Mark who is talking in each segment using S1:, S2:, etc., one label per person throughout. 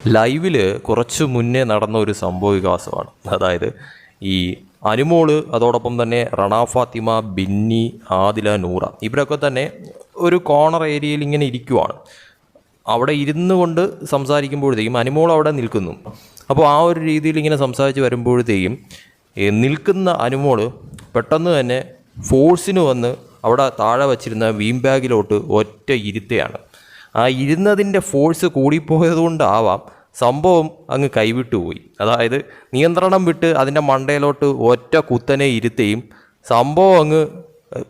S1: ലൈവിൽ കുറച്ച് മുന്നേ നടന്ന ഒരു സംഭവ വികാസമാണ്. അതായത് ഈ അനുമോള്, അതോടൊപ്പം തന്നെ റണ ഫാത്തിമ, ബിന്നി, ആദില, നൂറ ഇവരൊക്കെ തന്നെ ഒരു കോർണർ ഏരിയയിൽ ഇങ്ങനെ ഇരിക്കുവാണ്. അവിടെ ഇരുന്നു കൊണ്ട് സംസാരിക്കുമ്പോഴത്തേക്കും അനുമോൾ അവിടെ നിൽക്കുന്നു. അപ്പോൾ ആ ഒരു രീതിയിൽ ഇങ്ങനെ സംസാരിച്ച് വരുമ്പോഴത്തേക്കും നിൽക്കുന്ന അനുമോള് പെട്ടെന്ന് തന്നെ ഫോഴ്സിന് വന്ന് അവിടെ താഴെ വച്ചിരുന്ന വീം ബാഗിലോട്ട് ഒറ്റ ഇരുത്തുകയാണ്. ആ ഇരുന്നതിൻ്റെ ഫോഴ്സ് കൂടിപ്പോയതുകൊണ്ടാവാം സംഭവം അങ്ങ് കൈവിട്ടുപോയി. അതായത് നിയന്ത്രണം വിട്ട് അതിൻ്റെ മണ്ടയിലോട്ട് ഒറ്റ കുത്തനെ ഇരുത്തുകയും സംഭവം അങ്ങ്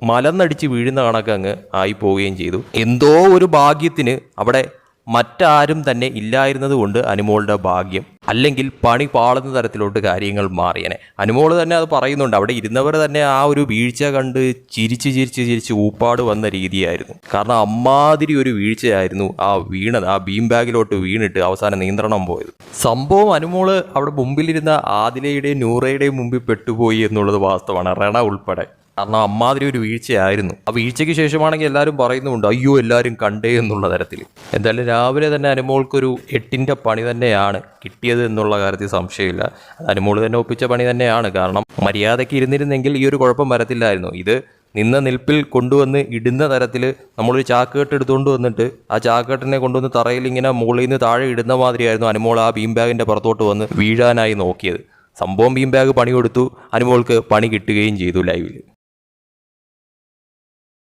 S1: മലന്നടിച്ച് വീഴുന്ന കണക്ക് അങ്ങ് ആയിപ്പോവുകയും ചെയ്തു. എന്തോ ഒരു ഭാഗ്യത്തിന് അവിടെ മറ്റാരും തന്നെ ഇല്ലായിരുന്നത് കൊണ്ട് അനുമോളുടെ ഭാഗ്യം, അല്ലെങ്കിൽ പണി പാളുന്ന തരത്തിലോട്ട് കാര്യങ്ങൾ മാറിയനെ. അനുമോൾ തന്നെ അത് പറയുന്നുണ്ട്. അവിടെ ഇരുന്നവർ തന്നെ ആ ഒരു വീഴ്ച കണ്ട് ചിരിച്ച് ഊപ്പാട് വന്ന രീതിയായിരുന്നു. കാരണം അമ്മാതിരി ഒരു വീഴ്ചയായിരുന്നു ആ വീണത്. ആ ബീം ബാഗിലോട്ട് വീണിട്ട് അവസാനം നിയന്ത്രണം പോയത്. സംഭവം അനുമോള് അവിടെ മുമ്പിലിരുന്ന ആദിലയുടെയും നൂറയുടെയും മുമ്പിൽ പെട്ടുപോയി എന്നുള്ളത് വാസ്തവമാണ്, റണ ഉൾപ്പെടെ. കാരണം അമ്മാതിരി ഒരു വീഴ്ചയായിരുന്നു. ആ വീഴ്ചയ്ക്ക് ശേഷമാണെങ്കിൽ എല്ലാവരും പറയുന്നുണ്ട് അയ്യോ എല്ലാവരും കണ്ടേ എന്നുള്ള തരത്തിൽ. എന്തായാലും രാവിലെ തന്നെ അനുമോൾക്കൊരു 8ന്റെ പണി തന്നെയാണ് കിട്ടിയത് എന്നുള്ള കാര്യത്തിൽ സംശയമില്ല. അത് അനുമോൾ തന്നെ ഒപ്പിച്ച പണി തന്നെയാണ്. കാരണം മര്യാദയ്ക്ക് ഇരുന്നിരുന്നെങ്കിൽ ഈ ഒരു കുഴപ്പം വരത്തില്ലായിരുന്നു. ഇത് നിന്ന നിൽപ്പിൽ കൊണ്ടുവന്ന് ഇടുന്ന തരത്തിൽ നമ്മളൊരു ചാക്കുകെട്ട് എടുത്തുകൊണ്ട് വന്നിട്ട് ആ ചാക്കുകെട്ടിനെ കൊണ്ടുവന്ന് തറയിൽ ഇങ്ങനെ മുകളിൽ നിന്ന് താഴെ ഇടുന്ന മാതിരിയായിരുന്നു അനുമോൾ ആ ബീം ബാഗിൻ്റെ പുറത്തോട്ട് വന്ന് വീഴാനായി നോക്കിയത്. സംഭവം ബീം ബാഗ് പണി കൊടുത്തു, അനുമോൾക്ക് പണി കിട്ടുകയും ചെയ്തു ലൈവിൽ.